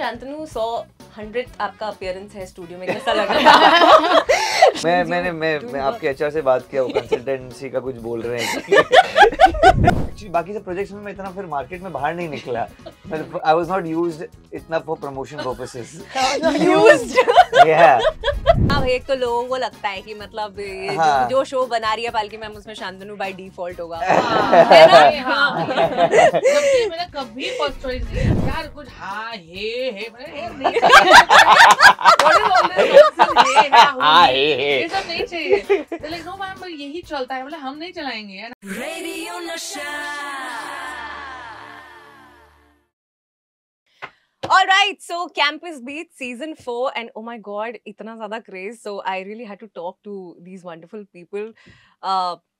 Shantanu 100th आपका appearance है studio में, कैसा लगा? मैं आपके एचआर से बात किया, वो कंसल्टेंसी का कुछ बोल रहे हैं। बाकी सब प्रोजेक्ट्स में मैं इतना फिर मार्केट में बाहर नहीं निकला। I was not used इतना for promotion purposes. Used? Yeah. अब एक तो लोगों को लगता है कि मतलब ये जो शो बना रही है पालकी मैम उसमें शांतनु बाय डिफॉल्ट होगा। है ना? जबकि मैंने कभी फर्स्ट चॉइस नहीं यार, कुछ हाँ हे मैंने नहीं ये सब नहीं चाहिए। तो लाइक नो मैम यही चलता है, मतलब हम नहीं चलाएंगे यार। रेडियो नशा। All right, so Campus Beat season 4 and oh my god, इतना ज़्यादा craze. So I really had to talk to these wonderful people.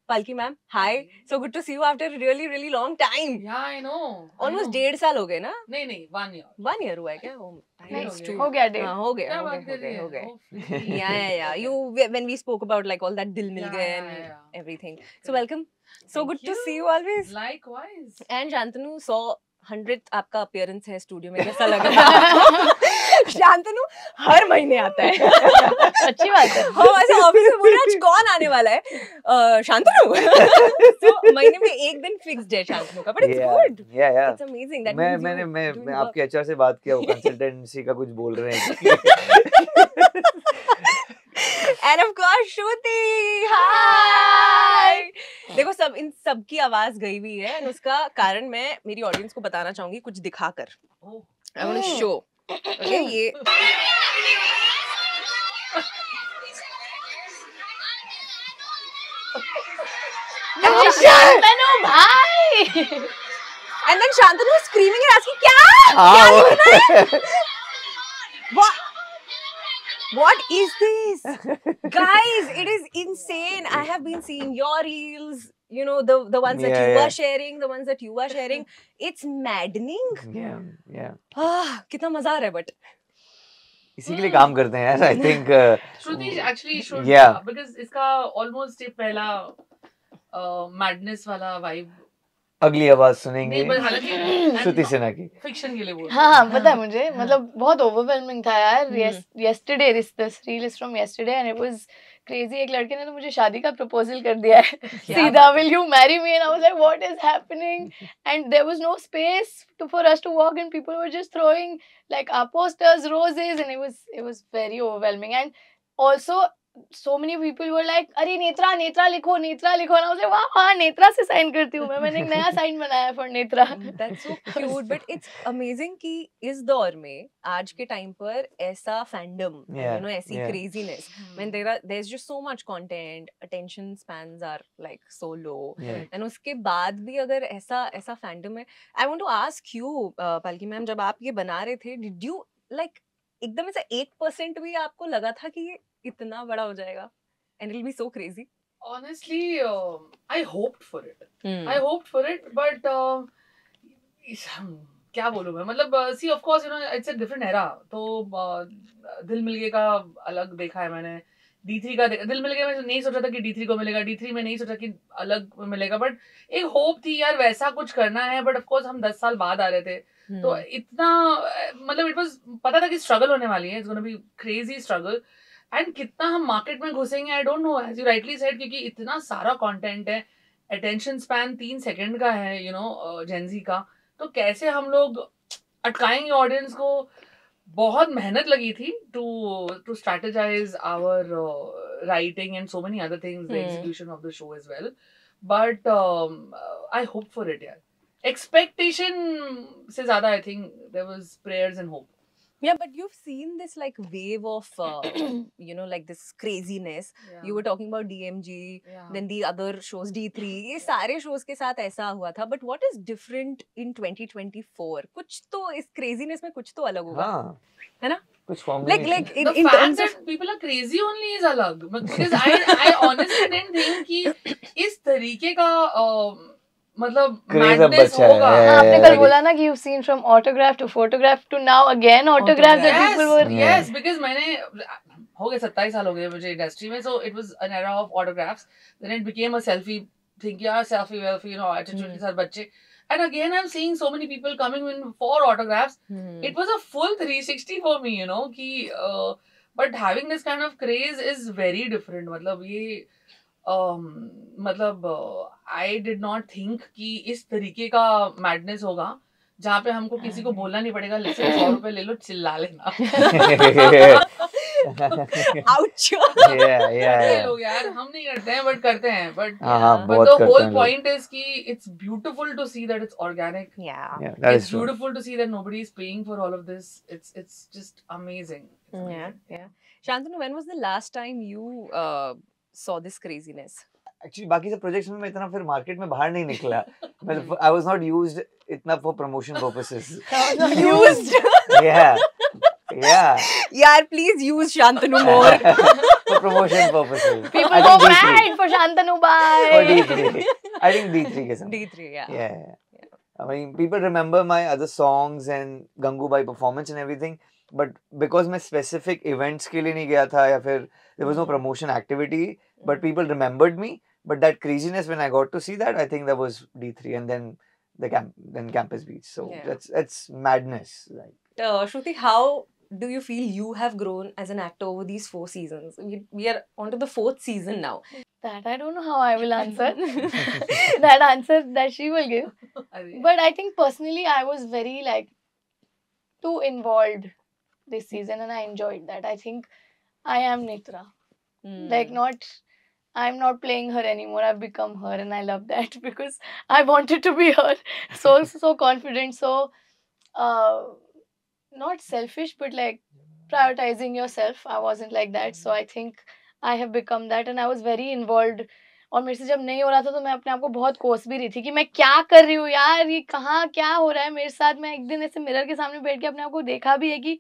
Palki ma'am, hi. So good to see you after a really really long time. Yeah, I know. Almost 1.5 साल हो गए ना? नहीं 1 year. 1 year हुआ है क्या? हो गया डेढ़। हाँ हो गया। Yeah. You when we spoke about like all that Dil Mil Gaye and everything. So welcome. So good to see you always. Likewise. And Shantanu 100th आपका अपीयरेंस है स्टूडियो में, कैसा लगा? शांतनु हर महीने आता है। अच्छी बात है। हम ऐसे ऑफिस में बोल रहे आज कौन आने वाला है? शांतनु। तो महीने में एक दिन फिक्स्ड है शांतनु का, but it's good. It's amazing that मैं आपके एचआर से बात किया, वो कंसल्टेंसी का कुछ बोल रहे हैं। And of course Shruti, hi. देखो सब इन सब की आवाज गई हुई है और उसका कारण मैं मेरी ऑडियंस को बताना चाहूंगी कुछ दिखाकर। I want to show. Okay, ये शांतनु भाई। And then Shantanu is screaming and asking क्या लिखना है? What is this? Guys, it is insane. I have been seeing your reels, you know, the ones that you are sharing, the ones that you are sharing. It's maddening. Yeah. कितना मजा आ रहा है, but इसी के लिए काम करते हैं यार, I think. Shruti actually should, because इसका almost ये पहला madness वाला vibe. अगली आवाज सुनेंगे श्रुति सिन्हा की। फिक्शन के लिए बोल। हाँ पता है मुझे, मतलब बहुत ओवरवेलमिंग था यार। yesterday this reel is from yesterday and it was crazy. एक लड़के ने तो मुझे शादी का प्रपोजल कर दिया है सीधा, will you marry me? And I was like what is happening? And there was no space for us to walk and people were just throwing like our posters, roses, and it was very overwhelming. And also so many people were like अरे नेत्रा लिखो ना। मुझे हाँ नेत्रा से sign करती हूँ मैं। मैंने एक नया साइन बनाया for Netra. That's so cute, but it's amazing कि इस दौर में आज के टाइम पर ऐसा फैंडम, you know, ऐसी craziness, when there's just so much content, attention spans are like so low, and उसके बाद भी अगर ऐसा फैंडम है, I want to ask you, पालकी मैम, जब आप ये बना रहे थे, did you like एकदम ऐसा 1% भी आपको लगा था कि ये इतना बड़ा हो जाएगा and it'll be so crazy? Honestly, I hoped for it. But क्या बोलूं मैं, मतलब see of course you know it's a different era. तो दिल मिल गए का अलग देखा है मैंने, D3 का दिल मिल गया। मैं नहीं सोचा था कि D3 को मिलेगा, D3 में नहीं सोचा कि अलग मिलेगा, बट एक होप थी यार वैसा कुछ करना है। बट ऑफ कोर्स हम 10 साल बाद आ रहे थे, तो इतना मतलब इट वाज पता था कि स्ट्रगल होने वाली है, it's gonna be crazy struggle. And कितना हम मार्केट में घुसेंगे I don't know, as you rightly said, क्योंकि इतना सारा कंटेंट है, अटेंशन स्पैन 3 सेकंड का है, यू नो, जेनजी का। तो कैसे हम लोग अटकाएंगे ऑडियंस को? बहुत मेहनत लगी थी to strategize our writing and so many other things, the execution of the show as well, but I hope for it यार। एक्सपेक्टेशन से ज्यादा I think there was prayers and hope. Yeah, but you've seen this like wave of you know, like this craziness. You were talking about DMG, then the other shows D3, ये सारे shows के साथ ऐसा हुआ था. But what is different in 2024? कुछ तो इस craziness में कुछ तो अलग होगा, है ना? कुछ combination. Like in terms of people are crazy only is अलग, because I honestly didn't think कि इस तरीके का मतलब madness होगा। आपने कल बोला ना कि you've seen from autograph to photograph to now again autograph that people were. Yes, because मैंने हो गए 27 साल हो गए मुझे इंडस्ट्री में, so it was an era of autographs. Then it became a selfie thing, yeah, selfie, you know, attitude के साथ बच्चे। And again, I'm seeing so many people coming in for autographs. It was a full 360 for me, you know. But having this kind of craze is very different. I did not think कि इस तरीके का madness होगा जहाँ पे हमको किसी को बोलना नहीं पड़ेगा, लेकिन 100 रुपए ले लो, चिल्ला लेना. Ouch. ये लोग यार, हम नहीं करते हैं but करते हैं. But the whole point is कि it's beautiful to see that it's organic. Yeah. It's beautiful to see that nobody is paying for all of this. It's just amazing. Yeah. Shantanu, when was the last time you saw this craziness? Actually, बाकी सब projects में मैं इतना फिर market में बाहर नहीं निकला. I was not used इतना for promotion purposes. Used. Yeah. Yeah, please use Shantanu more. For promotion purposes. People go mad for Shantanu bhai. For D3. I think D3 के समय. D3, yeah. Yeah. I mean, people remember my other songs and Gangubai performance and everything, but because मैं specific events के लिए नहीं गया था या फिर there was no promotion activity, but people remembered me. But that craziness when I got to see that, I think that was D3 and then Campus Beach. So that's madness. Like, Shruti, how do you feel you have grown as an actor over these 4 seasons? We are onto the 4th season now. That I don't know how I will answer. That answer that she will give. But I think personally I was very too involved this season and I enjoyed that. I think I am Netra. I'm not playing her anymore. I've become her and I love that because I wanted to be her. So confident, so not selfish, but prioritizing yourself. I wasn't like that. So I think I have become that and I was very involved. और मेरे से जब नहीं हो रहा था तो मैं अपने आप को बहुत कोस भी रही थी कि मैं क्या कर रही हूँ यार, ये कहाँ क्या हो रहा है मेरे साथ. मैं एक दिन ऐसे मिरर के सामने बैठ के अपने आप को देखा भी है कि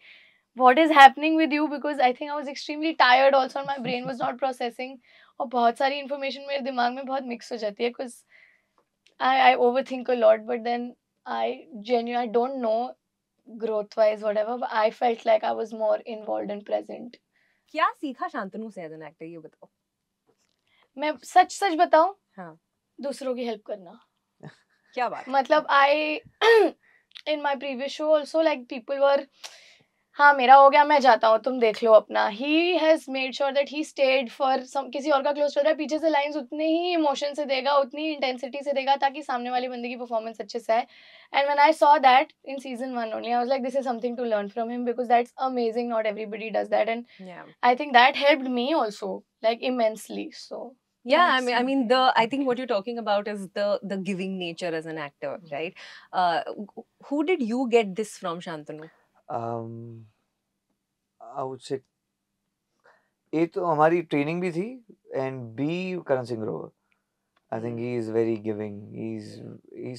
what is happening with you, because I think I was extremely tired also and my brain was not processing. और बहुत सारी information मेरे दिमाग में बहुत mix हो जाती है because I overthink a lot, but then I don't know growth wise whatever, but I felt like I was more involved and present. क्या सीखा शांतनु से as an actor, ये बताओ. मैं सच बताऊं, हाँ, दूसरों की हेल्प करना. क्या बात. मतलब I in my previous show also people were हाँ मेरा हो गया मैं जाता हूँ तुम देख लो अपना. He has made sure that he stayed for some, किसी और का क्लोज चल रहा है पीछे से लाइंस उतने ही इमोशन से देगा, उतनी इंटेंसिटी से देगा ताकि सामने वाली बंदे की परफॉर्मेंस अच्छे से आए. And when I saw that in season 1 only, I was like, this is something to learn from him because that's amazing. Not everybody does that, and I think that helped me also immensely. So yeah, I mean I think what you're talking about is the giving nature as an actor, right? Who did you get this from, Shantanu? I would say A तो हमारी training भी थी and B Karan Singh Grover. I think he is very giving. He's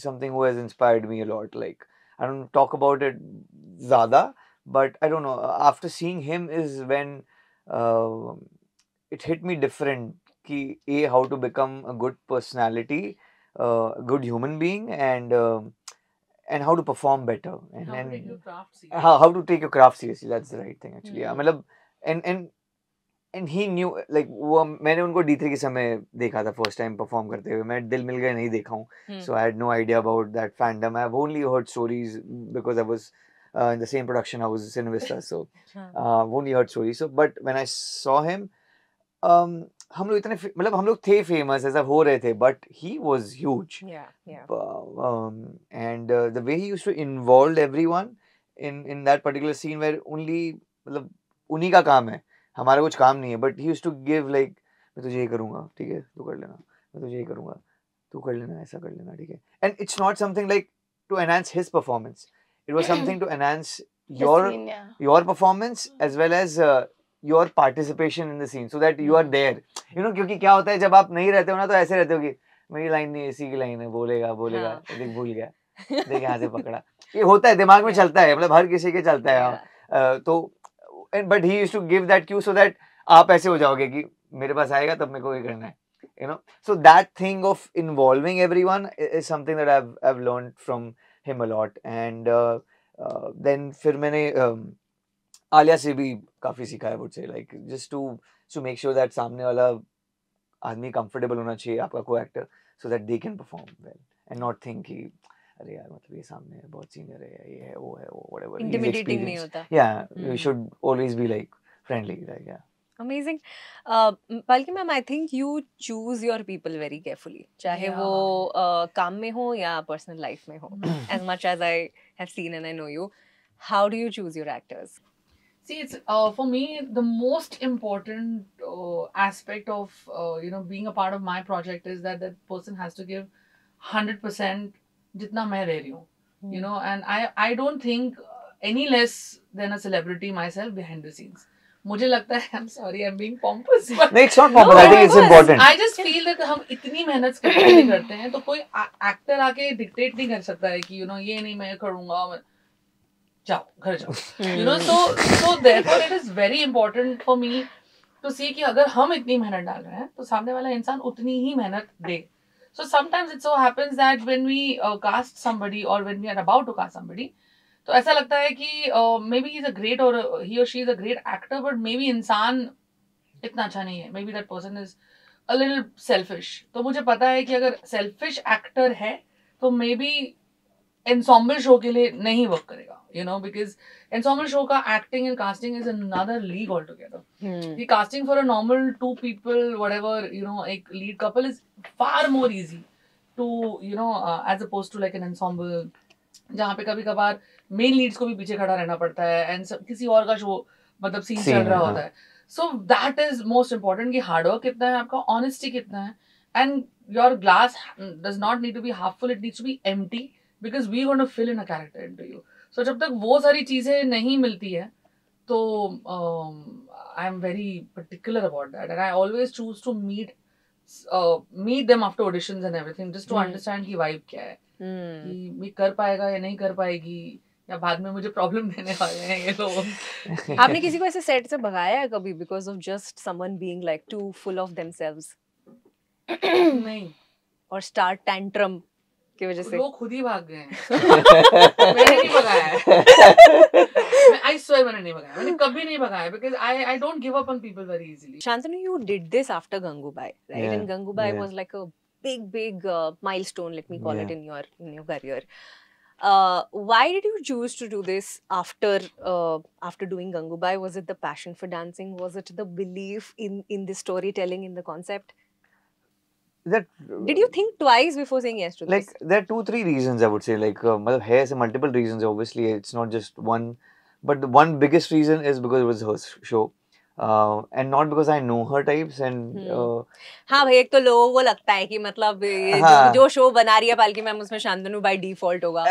something who has inspired me a lot. Like, I don't talk about it ज़्यादा, but I don't know. After seeing him is when it hit me different. कि A, how to become a good personality, a good human being, and how to perform better. And how to take your craft seriously. How to take your craft seriously. That's the right thing actually. Yeah, मतलब and he knew, like, वो मैंने उनको D3 के समय देखा था first time perform करते हुए. मैं दिल मिल गए नहीं देखा हूँ. So I had no idea about that fandom. I've only heard stories because I was in the same production. I was Cinevista, so only heard stories. So but when I saw him, हम लोग इतने मतलब हम लोग थे famous ऐसा हो रहे थे, but he was huge. And the way he used to involve everyone in that particular scene where only मतलब उन्हीं का काम है, हमारा कुछ काम नहीं है, but he used to give like मैं तुझे ये करूँगा, ठीक है, तू कर लेना, मैं तुझे ये करूँगा, तू कर लेना, ऐसा कर लेना, ठीक है. And it's not something like to enhance his performance. It was something to enhance your performance as well as your participation in the scene, so that you are there. You know, क्योंकि क्या होता है जब आप नहीं रहते हो ना तो ऐसे रहते हो कि मेरी लाइन नहीं, इसी की लाइन है, बोलेगा देख भूल गया, देख यहाँ से पकड़ा. ये होता है, दिमाग में चलता है, मतलब हर किसी के चलता है. तो but he used to give that cue so that आप ऐसे हो जाओगे कि मेरे पास आएगा तब मेरे को ये करना है. You know, so that thing of involving everyone is something that I've learned from him a lot. And then फिर मैंने आलिया से भी काफी सीखा है, I would say, like just to make sure that सामने वाला आदमी comfortable होना चाहिए आपका co-actor, so that they can perform well and not think कि अरे यार मतलब ये सामने है, बहुत सीनियर है, ये है, वो whatever. Intimidating नहीं होता. Yeah, you should always be like friendly, like yeah. Amazing. Palki ma'am, I think you choose your people very carefully. चाहे वो काम में हो या personal life में हो. As much as I have seen and I know you, how do you choose your actors? See, it's for me the most important aspect of being a part of my project is that that person has to give 100% जितना मैं दे रही हूँ. You know, and I don't think any less than a celebrity myself behind the scenes. मुझे लगता है, I'm sorry, I'm being pompous. No, it's not pompous. I think it's important. I just feel that हम इतनी मेहनत करते हैं तो कोई एक्टर आके डिक्टेट नहीं कर सकता है कि ये नहीं मैं करूँगा, जाओ घर जाओ. So therefore it is very important for me to see कि अगर हम इतनी मेहनत डाल रहे हैं तो सामने वाला इंसान उतनी ही मेहनत दे. So sometimes it so happens that when we cast somebody or when we are about to cast somebody, तो ऐसा लगता है कि maybe he's a great or he or she is a great actor, but maybe इंसान इतना अच्छा नहीं है. Maybe that person is a little selfish. तो मुझे पता है कि अगर selfish actor है तो maybe ensemble show के लिए नहीं work करेगा. Because ensemble show का acting and casting is another league altogether. The casting for a normal 2 people, whatever, एक lead couple is far more easy to, as opposed to like an ensemble, जहाँ पे कभी कभार main Leeds को भी पीछे खड़ा रहना पड़ता है एंड किसी और का शो मतलब सीन चल रहा होता है. So that is most important कि हार्डवर्क कितना है आपका, ऑनेस्टी कितना है, and your glass does not need to be half full, it needs to be empty because we going to fill in a character into you. So जब तक वो सारी चीजें नहीं मिलती है तो I am very particular about that and I always choose to meet them after auditions and everything just to understand कि vibe क्या है, कि मैं कर पाएगा या नहीं कर पाएगी या बाद में मुझे प्रॉब्लम देने वाले हैं ये लोग. आपने किसी को ऐसे सेट से भगाया है कभी because of just someone being like too full of themselves? नहीं. और स्टार टैंट्रम की वजह से लोग खुद ही भाग गए हैं. मैंने नहीं भगाया है. I swear मैंने नहीं भगाया, मैंने कभी नहीं भगाया because I don't give up on people very easily. Shantanu, you did this after Gangubai, right? Yeah. And Gangubai Yeah. was like a big milestone, let me call it, in your career. Why did you choose to do this after doing Gangubai? Was it the passion for dancing? Was it the belief in the storytelling, in the concept? Did you think twice before saying yes to like this? there are 2-3 reasons I would say, like है ऐसे multiple reasons, obviously it's not just one, but the one biggest reason is because it was her show, and not because I know her types and हाँ भाई, एक तो लोगों को लगता है कि मतलब ये जो शो बना रही है पालकी मैम उसमें शांतनु बाय डिफॉल्ट होगा.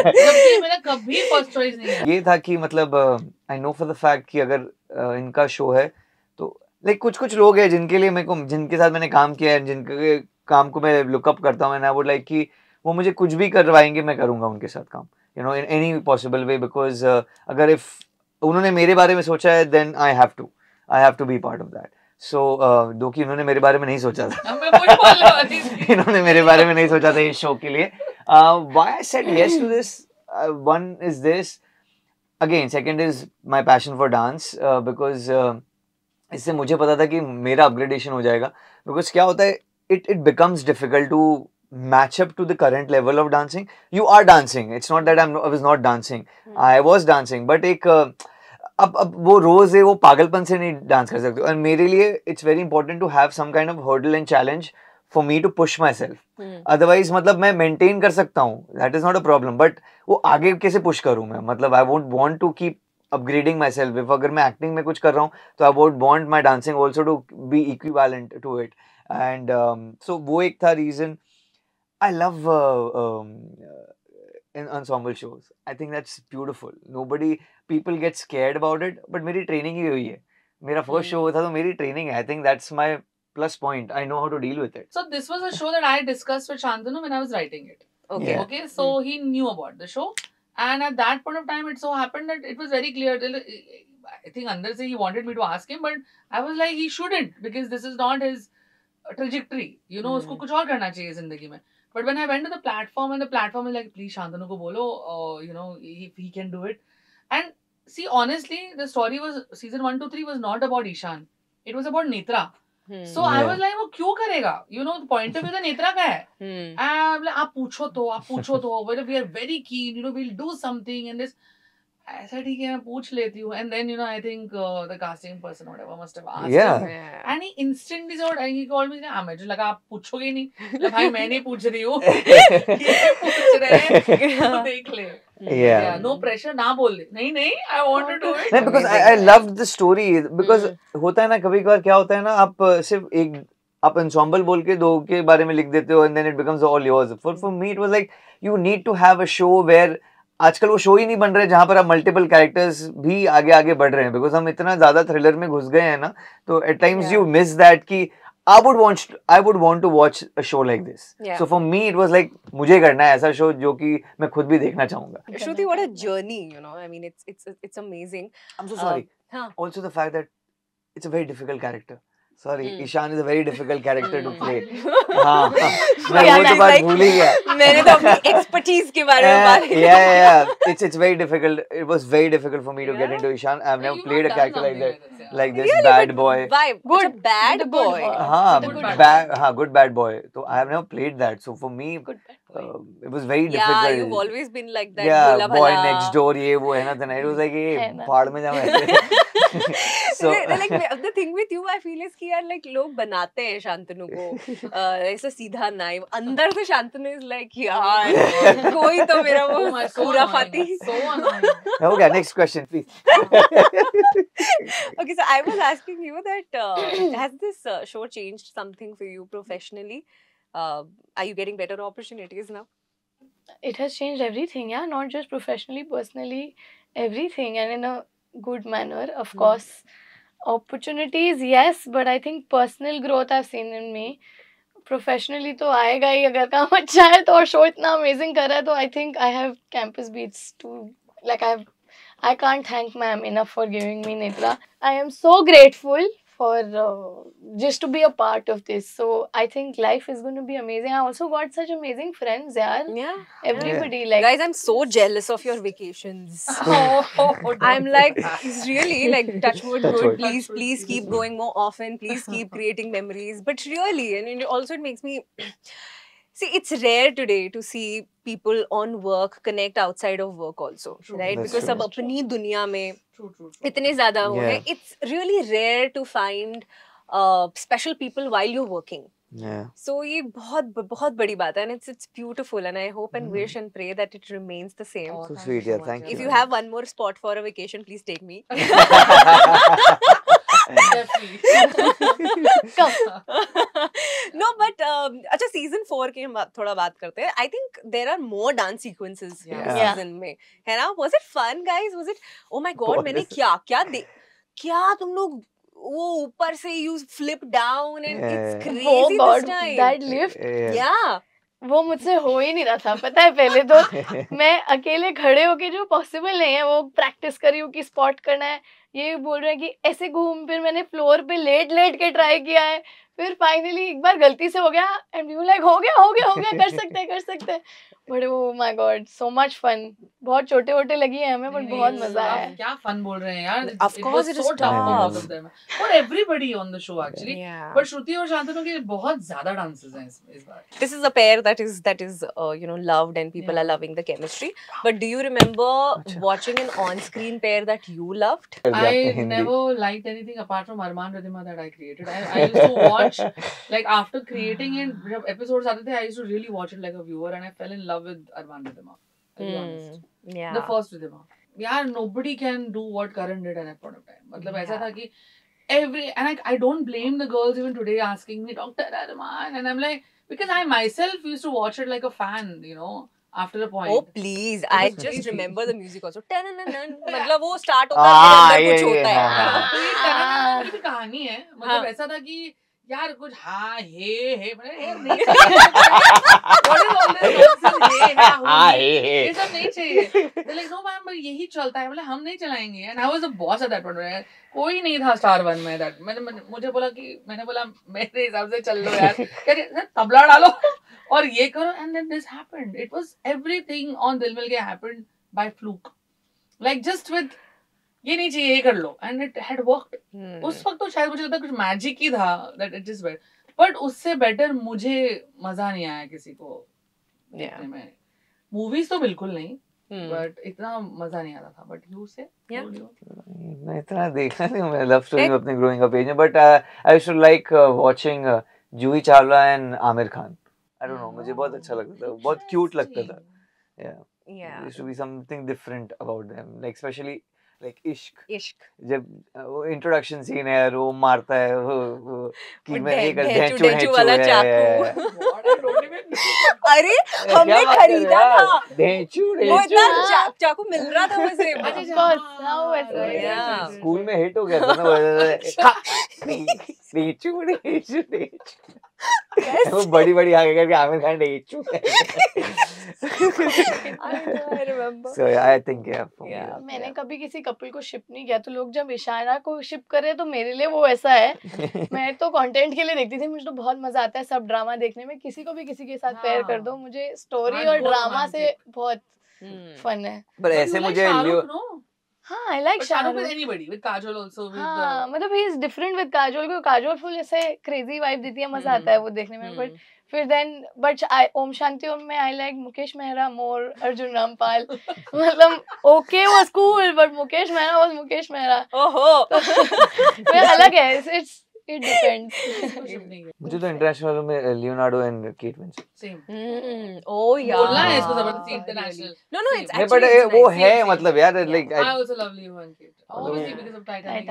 जबकि मेरा कभी फर्स्ट चॉइस नहीं है. ये था कि मतलब I know for the fact कि अगर इनका शो है तो लाइक कुछ लोग हैं जिनके लिए मेरे को, जिनके साथ मैंने काम किया है, जिनके काम को मैं लुकअप करता हूँ, एंड आई वुड लाइक कि वो मुझे कुछ भी करवाएंगे मैं करूँगा उनके साथ काम, in any possible way, because अगर इफ उन्होंने मेरे बारे में सोचा है then I have to be part of that. So though कि उन्होंने मेरे बारे में नहीं सोचा था इन्होंने मेरे बारे में नहीं सोचा था इस शो के लिए. Why I said yes to this, one is this, again second is my passion for dance, because इससे मुझे पता था कि मेरा अपग्रेडेशन हो जाएगा. बिकॉज क्या होता है, it becomes difficult to match up to the current level of dancing. You are dancing, it's not that I was not dancing, I was dancing, but एक अब वो रोज है वो पागलपन से नहीं डांस कर सकते. और मेरे लिए it's very important to have some kind of hurdle and challenge for me to push myself. Otherwise मतलब मैं मेंटेन कर सकता हूँ, that is not a problem, but वो आगे कैसे पुश करूँ मैं, मतलब I won't want to keep upgrading myself. If अगर मैं acting में कुछ कर रहा हूँ तो I would want my dancing also to be equivalent to it. And so वो एक था reason. I love in ensemble shows. I think that's beautiful. People get scared about it, but मेरी training ही हुई है. मेरा first show था तो मेरी training है. I think that's my plus point. I know how to deal with it. So this was a show that I discussed with Shantanu when I was writing it. Okay. Yeah. Okay. So he knew about the show. And at that point of time, it so happened that it was very clear. I think Andar se he wanted me to ask him, but I was like, he shouldn't, because this is not his trajectory. उसको कुछ और करना चाहिए जिंदगी में. But when I went to the platform, and the platform is like, please Shantanu ko bolo, if he can do it. And see, honestly, the story was season 1 to 3 was not about Ishan. It was about Netra. So I was like, वो क्यों करेगा? You know, the point of view तो नेत्रा का है. आप पूछो तो, whether we are very keen, you know, we'll do something and this. ऐसा ठीक है मैं पूछ लेती हूँ. And then, you know, I think the casting person or whatever must have asked him. And he instantly said, and he called me, मुझे लगा आप पूछोगे ही नहीं. मतलब भाई मैं नहीं पूछ रही हूँ. ये पूछ रहे हैं तो देख ले. Yeah, no pressure, ना बोल दे. नहीं, I want to do it. नहीं, because I loved the story because होता है ना कभी-कभार क्या होता है ना आप सिर्फ एक आप ensemble बोल के दो के बारे में लिख देते हो and then it becomes all yours. For me it was like you need to have a show where आजकल वो शो ही नहीं बन रहे जहाँ पर आप मल्टीपल कैरेक्टर्स भी आगे बढ़ रहे हैं बिकॉज हम इतना ज्यादा थ्रिलर में घुस गए हैं ना तो at times you miss that कि I would want to watch a show like this. Yeah. So for me it was like मुझे करना है ऐसा शो जो कि मैं खुद भी देखना चाहूँगा. Shruti, what a journey, you know. I mean, it's amazing. I'm so sorry. Also the fact that it's a very difficult character. Sorry, Ishan is a very difficult character to play. हाँ, मैं वो तो बात भूल ही गया. मैंने तो अपनी expertise के बारे में बात की. Yeah. It's very difficult. It was very difficult for me to get into Ishan. I've never played a character like that, like this bad boy. Good bad boy. हाँ, good bad boy. So I have never played that. So for me, it was very difficult. Yeah, you've always been like that. Yeah, boy next door, ये वो है ना. Then it was like ये पहाड़ में जाऊँ. So like the thing with you I feel is कि यार like लोग बनाते हैं शांतनु को ऐसा सीधा नाइव अंदर से शांतनु is like यार कोई तो मेरा वो पूरा फाती. Okay, next question please. Okay, so I was asking you that has this show changed something for you professionally? Are you getting better opportunities now? It has changed everything, yeah, not just professionally, personally, everything, and in a good manner, of course. Opportunities, yes, but I think personal growth I've seen in me. Professionally तो आएगा ही अगर काम अच्छा है तो और show इतना amazing कर रहा है तो I think I have campus beats to like I can't thank ma'am enough for giving me Netra. I am so grateful for just to be a part of this. So I think life is going to be amazing. I also got such amazing friends, yaar. Yeah. Everybody like. Guys, I'm so jealous of your vacations. I'm like, it's really like touch wood good. Please keep going more often. Please keep creating memories. But really, and also it makes me. See, it's rare today to see people on work connect outside of work also, right? That's because true. सब अपनी दुनिया में इतने ज़्यादा हो गए. It's really rare to find special people while you're working. Yeah. So ये बहुत बड़ी बात है, and it's beautiful, and I hope and wish and pray that it remains the same. So sweet, yeah. Thank you. If you have one more spot for a vacation, please take me. No, but अच्छा season 4 की हम थोड़ा बात करते हैं. I think there are more dance sequences season में, है ना? Was it fun, guys? Was it? Oh my God, मैंने क्या तुम लोग वो ऊपर से you flip down and it's crazy this time. That lift. Yeah. वो मुझसे हो ही नहीं रहा था, पता है. पहले तो मैं अकेले खड़े होके जो पॉसिबल नहीं है वो प्रैक्टिस कर रही हूँ कि स्पॉट करना है. ये बोल रहे हैं कि ऐसे घूम, फिर मैंने फ्लोर पे लेट के ट्राई किया है, फिर फाइनली एक बार गलती से हो गया एंड यू लाइक हो गया कर सकते हैं. But oh my god, so much fun. बहुत छोटे लगी है हमें बट बहुत मजा आया. क्या फन बोल रहे हैं यार. Of course it is so tough for both of them. For everybody on the show actually. But Shruti और शांतनु के बहुत ज्यादा dances हैं इस बार. This is a pair that is you know loved and people are loving the chemistry. But do you remember watching an on-screen pair that you loved? I never liked anything apart from Arman Ridhima that I created. I used to watch like after creating it, जब episodes आते थे, I used to really watch it like a viewer and I fell in love with Arman Ridhima. To be honest. Yeah. The first Ridhima. Yeah, nobody can do what Karan did at that point of time. मतलब ऐसा था कि and I don't blame the girls even today asking me Dr. Arman, and I'm like, because I myself used to watch it like a fan, you know. After a point. Oh please, I just remember the music also. मतलब वो start होता है अंदर कुछ होता है. तो ये तरह की कहानी है. मतलब ऐसा था कि यार कुछ हे नहीं ये सब नहीं चाहिए. Like no मैम यही चलता है. मतलब हम नहीं चलाएंगे. And I was the boss at that point. कोई नहीं था Star 1 में. that मैंने बोला मेरे हिसाब से चल लो यार. क्या तबला डालो और ये करो. And then this happened. It was everything on Dil Mil Gaya happened by fluke. Like just with ये नहीं चाहिए ये कर लो, एंड इट हैड वर्कड। उस वक्त तो शायद मुझे लगता है कुछ मैजिक ही था that it is better, but उससे बेटर मुझे मजा नहीं आया किसी को देखने में। मूवीज तो बिल्कुल नहीं, बट इतना मजा नहीं आता था। बट यू से मैं इतना देखा नहीं हूँ मैं लव स्टोरी में अपने ग्रोइंग अप एज में, but I should like watching Juhi Chawla and Aamir Khan. I don't no, मुझे बहुत अच्छा लगता था, बहुत क्यूट लगता था। Yeah, there should be something different about them, like especially like इश्क जब वो इंट्रोडक्शन सीन है यार, वो मारता है वो कि मैं ये कर ढेंचू वाला चाकू। अरे हमने खरीदा था ढेंचू, वो इतना चाकू मिल रहा था मुझे। स्कूल में हिट हो गया था ना ढेंचू ढेंचू ढेंचू, वो बड़ी बड़ी आगे करके Aamir Khan ढेंचू। I remember. So yeah, I think मैंने कभी किसी कपल को शिप नहीं किया, तो लोग जब इशारा को शिप करे तो मेरे लिए वो ऐसा है। मैं तो कंटेंट के लिए देखती थी, मुझे तो बहुत मजा आता है सब ड्रामा देखने में। किसी को भी किसी के साथ पेयर कर दो, मुझे स्टोरी और ड्रामा से बहुत फन है। पर ऐसे मुझे हाँ, I like Shahrukh with anybody, with Kajol also, with हाँ, मतलब he is different with Kajol, क्योंकि Kajol फुल ऐसे crazy vibe देती है, मजा आता है वो देखने में। बट फिर but ओम शांति ओम में I like Mukesh Mehra more, Arjun Rampal. मतलब okay was cool, but Mukesh Mehra was Mukesh Mehra. ओहो, फिर अलग है, it depends। मुझे तो इंटरनेशनल में Leonardo and Kate Winslet same. ओ यार बोलना है इसको जबरदस्ती इंटरनेशनल। No, it's नहीं, actually बट वो है मतलब यार, like I also love Leo and Kate, obviously because of Titanic।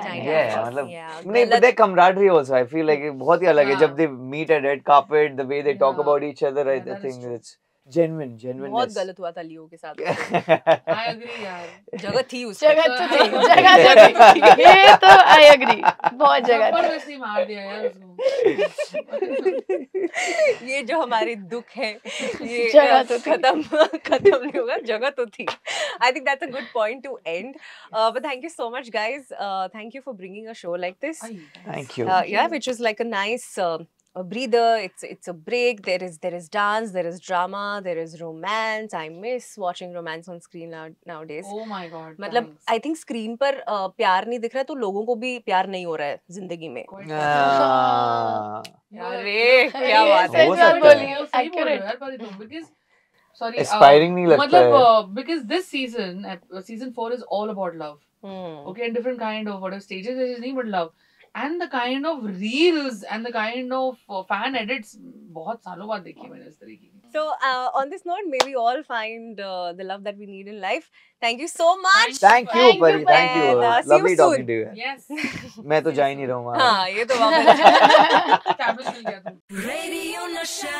मतलब नहीं, but their camaraderie also I feel like बहुत ही अलग है जब they meet at red carpet, the way they talk about each other, I think it's genuine। बहुत गलत हुआ था लियो के साथ। I agree यार, जगह थी उसकी। जगह तो थी, ये तो I agree, बहुत जगह पर वैसे ही मार दिया यार उसको। ये जो हमारे दुख है ये जगह तो खत्म नहीं होगा, जगह तो थी। I think that's a good point to end. But thank you so much, guys. Thank you for bringing a show like this. Thank you। Yeah, which is like a nice a breather. It's a break. There is dance, there is drama, there is romance. I miss watching romance on screen nowadays. Oh my god, मतलब I think screen पर प्यार नहीं दिख रहा तो लोगों को भी प्यार नहीं हो रहा है जिंदगी में। अरे क्या बात है, सही बोल रहे हो यार पर तुम, because sorry aspiring नहीं लगता है मतलब because this season 4 is all about love। Okay, and different kind of whatever stages it is नहीं, but love and the kind of reels and the kind of fan edits बहुत सालों बाद देखी मैंने इस तरीके की। So on this note, may we all find the love that we need in life. Thank you so much. Thank you Pari, thank you, lovely talking to you। Yes। मैं तो जा ही नहीं रहा हूँ। हाँ, ये तो वापस establish मिल गया था। Radio Nasha।